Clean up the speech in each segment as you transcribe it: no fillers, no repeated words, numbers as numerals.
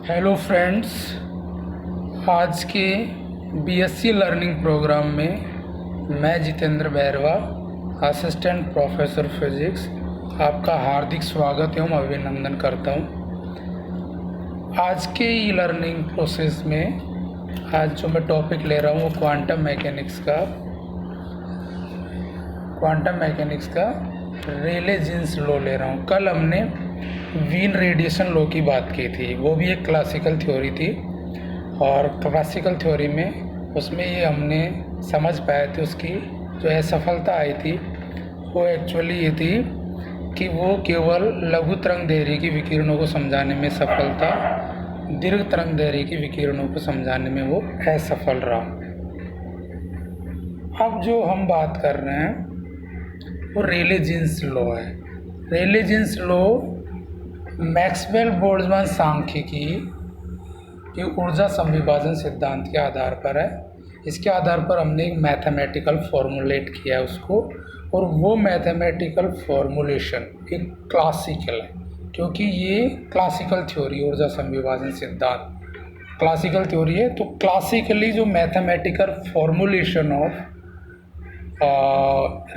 Hello friends, आज के BSc learning programme में मैं Jitendra Bairwa, assistant professor physics, आपका हार्दिक स्वागत एवं अभिनंदन करता हूं। आज के ई लर्निंग प्रोसेस में आज जो मैं टॉपिक ले रहा हूं वो क्वांटम मैकेनिक्स का रेले जीन्स लॉ ले रहा हूं। कल हमने वीन रेडिएशन लॉ की बात की थी, वो भी एक क्लासिकल थ्योरी थी और क्लासिकल थ्योरी में उसमें ये हमने समझ पाए थे उसकी जो असफलता आई थी वो एक्चुअली ये थी कि वो केवल लघु तरंग दैर्ध्य की विकिरणों को समझाने में सफल था, दीर्घ तरंग दैर्ध्य की विकिरणों को समझाने में वो असफल रहा। अब जो हम बात कर रहे हैं वो रेले जीन्स लॉ है। रेले जीन्स लॉ मैक्सवेल बोल्ट्जमान सांख्यिकी के ऊर्जा संविभाजन सिद्धांत के आधार पर है। इसके आधार पर हमने एक मैथमेटिकल फॉर्मुलेट किया है उसको, और वो मैथमेटिकल फॉर्मुलेशन एक क्लासिकल है, क्योंकि ये क्लासिकल थ्योरी, ऊर्जा संविभाजन सिद्धांत क्लासिकल थ्योरी है। तो क्लासिकली जो mathematical formulation of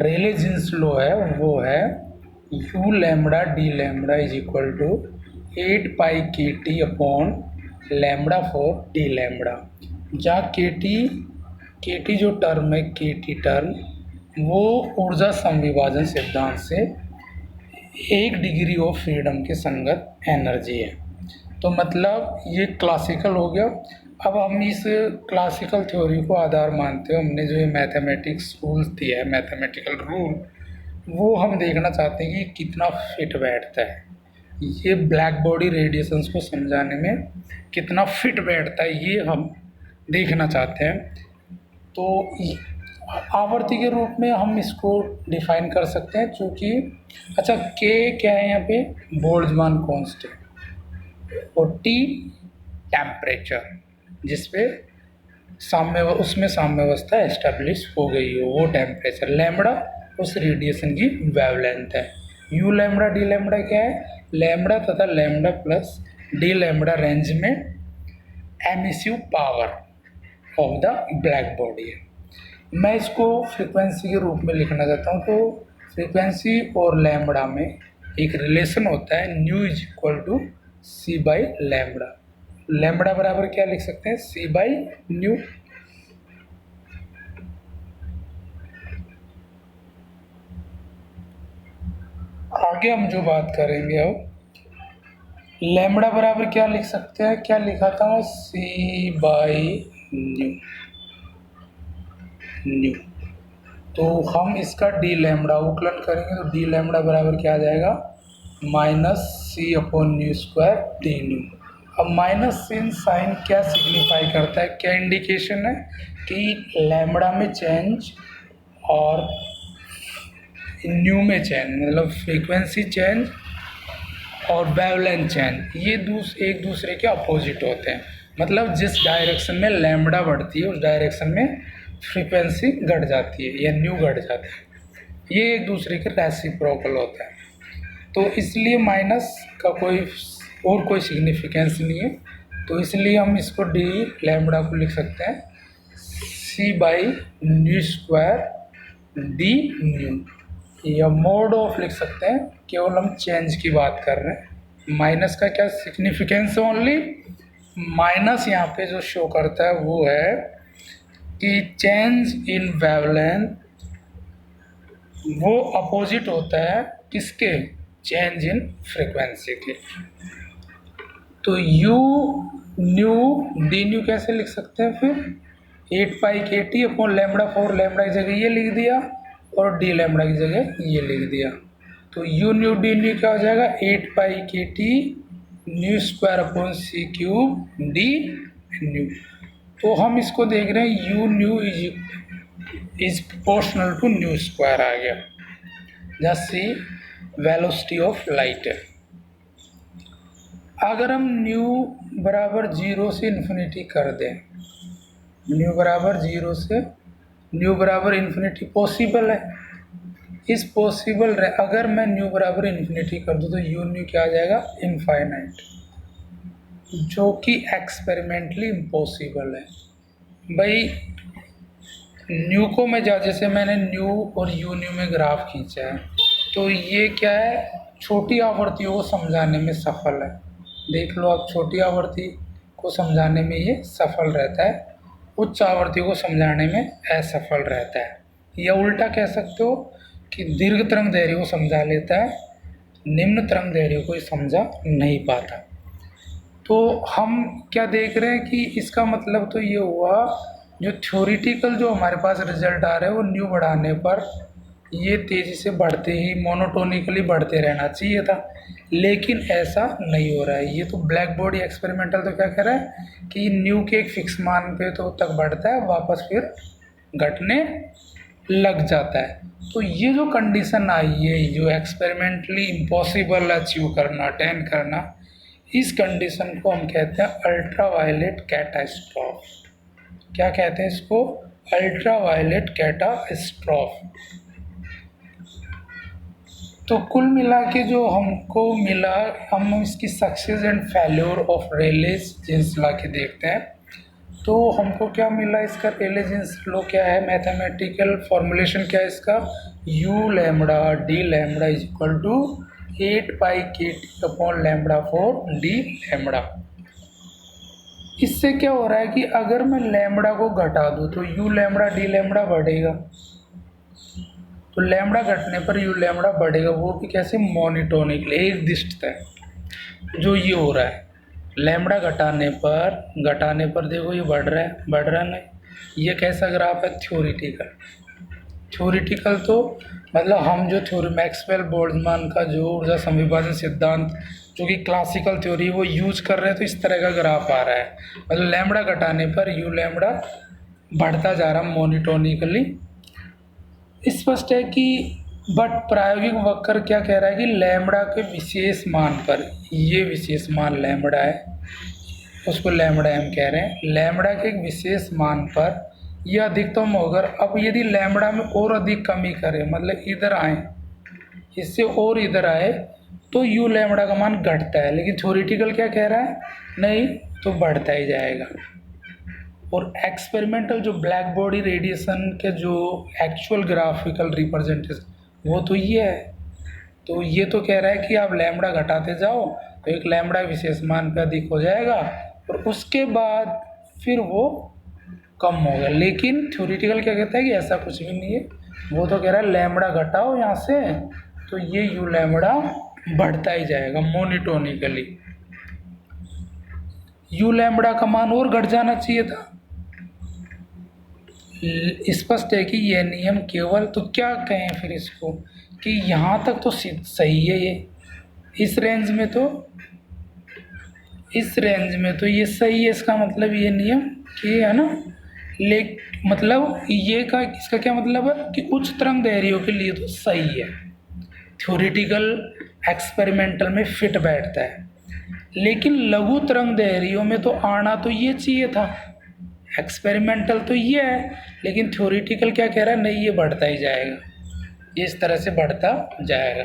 Rayleigh Jeans law है वो है u lambda D lambda is equal to 8 pi के T upon lambda four D lambda, जहाँ के टी जो टर्म है, के टी टर्म वो ऊर्जा संविभाजन सिद्धांत से 1 डिग्री ऑफ फ्रीडम के संगत एनर्जी है। तो मतलब ये क्लासिकल हो गया। अब हम इस क्लासिकल थ्योरी को आधार मानते हो, हमने जो ये मैथमेटिक्स रूल दिया है, मैथमेटिकल रूल, वो हम देखना चाहते हैं कि कितना फिट बैठता है, ये ब्लैक बॉडी रेडिएशंस को समझाने में कितना फिट बैठता है, ये हम देखना चाहते हैं। तो आवर्ती के रूप में हम इसको डिफाइन कर सकते हैं, चूँकि अच्छा के क्या है यहाँ पे, बोल्ट्जमान कांस्टेंट, और टी टेम्परेचर जिसपे उसमें साम्यावस्था एस्टेब्लिश हो गई हो, वो टेम्परेचर, लैम्बडा उस रेडिएशन की वेवलेंथ है। यू लैम्बडा डी लैम्बडा क्या है, लैम्बडा तथा lambda plus D lambda range में emissive power of the black body है। मैं इसको फ्रीक्वेंसी के रूप में लिखना चाहता हूँ। तो फ्रीक्वेंसी और लैम्बडा में एक रिलेशन होता है, nu is equal to C by lambda. Lambda बराबर क्या लिख सकते हैं, सी बाई न्यू। आगे हम जो बात करेंगे अब, लैम्बडा बराबर क्या लिख सकते हैं, क्या लिखा था, सी बाई न्यू। तो हम इसका डी लैम्बडा उकलन करेंगे तो डी लैम्बडा बराबर क्या आ जाएगा, minus C upon nu square D nu. अब माइनस साइन क्या सिग्निफाई करता है, क्या इंडिकेशन है कि लैम्बडा में चेंज और न्यू में चेंज, मतलब फ्रीक्वेंसी चेंज और वेवलेंथ चेंज, ये एक दूसरे के अपोजिट होते हैं। मतलब जिस डायरेक्शन में लैम्बडा बढ़ती है उस डायरेक्शन में फ्रीक्वेंसी घट जाती है या न्यू घट जाता है, ये एक दूसरे के रेसिप्रोकल होता है। तो इसलिए माइनस का कोई सिग्निफिकेंस नहीं है, तो इसलिए हम इसको डी लैम्बडा को लिख सकते हैं C by nu square D nu, या मोड ऑफ लिख सकते हैं, केवल हम चेंज की बात कर रहे हैं। माइनस का क्या सिग्निफिकेंस है, ओनली माइनस यहाँ पे जो शो करता है वो है कि चेंज इन वेवलेंथ वो अपोजिट होता है किसके, चेंज इन फ्रीक्वेंसी के। तो यू न्यू डी न्यू कैसे लिख सकते हैं फिर, 8 पाई के T upon lambda for lambda की जगह ये लिख दिया और डी लैम्बडा की जगह ये लिख दिया। तो यू न्यू डी न्यू क्या हो जाएगा, 8 पाई के T nu square upon c cube d nu. तो हम इसको देख रहे हैं u nu is proportional to nu square आ गया, जहाँ सी वेलोसिटी ऑफ लाइट है। अगर हम न्यू बराबर 0 से इन्फिनिटी कर दें, न्यू बराबर 0 से न्यू बराबर इन्फिनिटी पॉसिबल है, इस पॉसिबल अगर मैं न्यू बराबर इन्फिनिटी कर दूँ तो यू न्यू क्या आ जाएगा, इनफाइनाइट। जो कि एक्सपेरिमेंटली इम्पॉसिबल है। भाई न्यू को मैं जैसे मैंने न्यू और यू न्यू में ग्राफ खींचा है, तो ये क्या है, छोटी आवर्तियों को समझाने में सफल है। देख लो आप, छोटी आवर्ती को समझाने में ये सफल रहता है, उच्च आवर्तियों को समझाने में असफल रहता है। या उल्टा कह सकते हो कि दीर्घ तरंग दैर्घ्य को समझा लेता है, निम्न तरंग दैर्घ्य को समझा नहीं पाता। तो हम क्या देख रहे हैं कि इसका मतलब तो ये हुआ, जो थ्योरिटिकल जो हमारे पास रिजल्ट आ रहे हैं वो न्यू बढ़ाने पर ये तेज़ी से बढ़ते ही मोनोटोनिकली बढ़ते रहना चाहिए था, लेकिन ऐसा नहीं हो रहा है। ये तो ब्लैक बॉडी एक्सपेरिमेंटल तो क्या कह रहा है कि न्यू के एक फिक्स मान पे तो तक बढ़ता है, वापस फिर घटने लग जाता है। तो ये जो कंडीशन आई है, जो एक्सपेरिमेंटली इम्पॉसिबल अचीव करना, अटेन करना, इस कंडीशन को हम कहते हैं अल्ट्रावायलेट कैटास्ट्रॉफ। क्या कहते हैं इसको? Ultraviolet catastrophe. तो कुल मिला के जो हमको मिला, हम इसकी success and failure of Rayleigh Jeans ला के देखते हैं, तो हमको क्या मिला इसका? रेले जीन्स लो क्या है, मैथमेटिकल फॉर्मूलेशन क्या है इसका? U lambda D lambda is equal to 8 pi के T upon lambda 4 D lambda. इससे क्या हो रहा है कि अगर मैं लैम्बडा को घटा दूँ तो यू लैम्बडा डी लैम्बडा बढ़ेगा, तो लैम्बडा घटने पर यू लैम्बडा बढ़ेगा, वो भी कैसे? मोनोटोनिकली, एक दिष्टता। जो ये हो रहा है लैम्बडा घटाने पर देखो ये बढ़ रहा है नहीं। ये कैसा ग्राफ है? थ्योरिटिकल। थ्योरिटिकल तो मतलब हम जो थ्योरी मैक्सवेल बोल्ट्जमान का जो ऊर्जा संविभाजन सिद्धांत जो कि क्लासिकल थ्योरी वो यूज कर रहे हैं, तो इस तरह का ग्राफ आ रहा है। मतलब लैम्बडा घटाने पर यू लैम्बडा बढ़ता जा रहा मोनोटोनिकली। स्पष्ट है कि बट प्रायोगिक वक्र क्या कह रहा है कि लैम्बडा के विशेष मान पर, ये विशेष मान लैम्बडा है, उसको लैम्बडा हम कह रहे हैं, लैम्बडा के एक विशेष मान पर यह अधिकतम होकर, अब यदि लैम्बडा में और अधिक कमी करें, मतलब इधर आए, इससे और इधर आए, तो यू लैम्बडा का मान घटता है। लेकिन थ्योरिटिकल क्या कह रहा है? नहीं, तो बढ़ता ही जाएगा। और एक्सपेरिमेंटल जो ब्लैक बॉडी रेडिएशन के जो एक्चुअल ग्राफिकल रिप्रेजेंटेशन वो तो ये है। तो ये तो कह रहा है कि आप लैम्बडा घटाते जाओ तो एक लैम्बडा विशेष मान पे अधिक हो जाएगा और उसके बाद फिर वो कम होगा। लेकिन थ्योरिटिकल क्या कहता है कि ऐसा कुछ भी नहीं है, वो तो कह रहा है लैम्बडा घटाओ यहाँ से तो ये यू लैम्बडा बढ़ता ही जाएगा मोनोटोनिकली। यू लैम्बडा का मान और घट जाना चाहिए था। स्पष्ट है कि यह नियम केवल, तो क्या कहें फिर इसको कि यहाँ तक तो सही है, ये इस रेंज में तो ये सही है। इसका मतलब ये नियम कि है ना, मतलब ये का इसका क्या मतलब है कि उच्च तरंग दैर्घ्यों के लिए तो सही है, थ्योरिटिकल एक्सपेरिमेंटल में फिट बैठता है। लेकिन लघु तरंग दैर्घ्यों में तो आना तो ये चाहिए था। एक्सपेरिमेंटल तो ये है, लेकिन थ्योरिटिकल क्या कह रहा है? नहीं, ये बढ़ता ही जाएगा, ये इस तरह से बढ़ता जाएगा।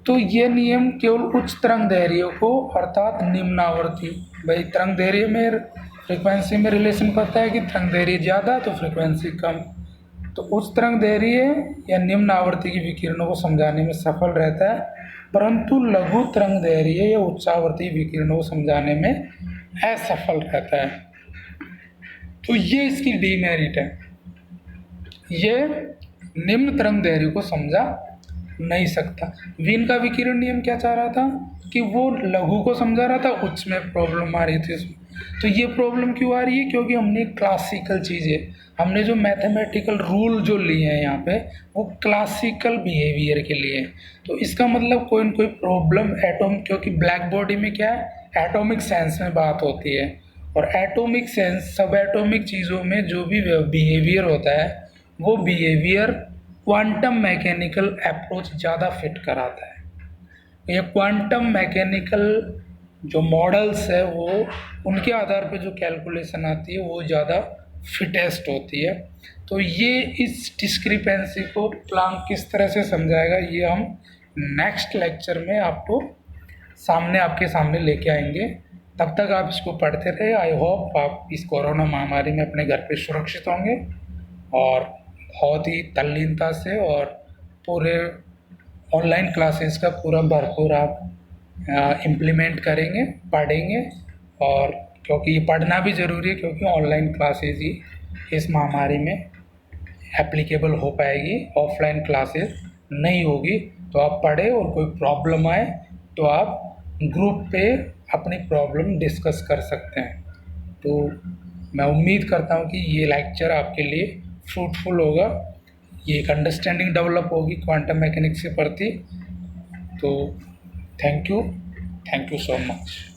तो ये नियम केवल उच्च तरंग दैर्घ्यों को, अर्थात निम्न आवर्ती, भाई तरंग दैर्घ्य में फ्रिक्वेंसी में रिलेशन पता है कि तरंग दैर्घ्य ज़्यादा तो फ्रिक्वेंसी कम, तो उच्च तरंग दैर्घ्य या निम्न आवर्ती की विकिरणों को समझाने में सफल रहता है, परंतु लघु तरंग दैर्घ्य या उच्चावर्ती विकिरणों को समझाने में असफल रहता है। तो ये इसकी डीमेरिट है, ये निम्न तरंग दैर्घ्य को समझा नहीं सकता। वीन का विकिरण नियम क्या चाह रहा था कि वो लघु को समझा रहा था, उच्च में प्रॉब्लम आ रही थी इसमें। तो ये प्रॉब्लम क्यों आ रही है? क्योंकि हमने क्लासिकल चीज़ें, हमने जो मैथमेटिकल रूल जो लिए हैं यहाँ पे वो क्लासिकल बिहेवियर के लिए। तो इसका मतलब कोई न कोई प्रॉब्लम एटॉम, क्योंकि ब्लैक बॉडी में क्या है, एटॉमिक सेंस में बात होती है, और एटॉमिक सेंस सब एटॉमिक चीज़ों में जो भी बिहेवियर होता है वो बिहेवियर क्वांटम मैकेनिकल अप्रोच ज़्यादा फिट कराता है। ये क्वांटम मैकेनिकल जो मॉडल्स है वो उनके आधार पे जो कैलकुलेशन आती है वो ज़्यादा फिटेस्ट होती है। तो ये इस डिस्क्रिपेंसी को प्लांक किस तरह से समझाएगा ये हम नेक्स्ट लेक्चर में आपके सामने लेके आएंगे। तब तक आप इसको पढ़ते रहे। आई होप आप इस कोरोना महामारी में अपने घर पे सुरक्षित होंगे और बहुत ही तल्लीनता से और पूरे ऑनलाइन क्लासेस का पूरा भरपूर आप इम्प्लीमेंट करेंगे, पढ़ेंगे। और क्योंकि ये पढ़ना भी ज़रूरी है, क्योंकि ऑनलाइन क्लासेस ही इस महामारी में एप्लीकेबल हो पाएगी, ऑफलाइन क्लासेस नहीं होगी। तो आप पढ़ें और कोई प्रॉब्लम आए तो आप ग्रुप पे अपनी प्रॉब्लम डिस्कस कर सकते हैं। तो मैं उम्मीद करता हूँ कि ये लेक्चर आपके लिए फ्रूटफुल होगा, ये एक अंडरस्टैंडिंग डेवलप होगी क्वांटम मैकेनिक्स के प्रति। तो थैंक यू सो मच।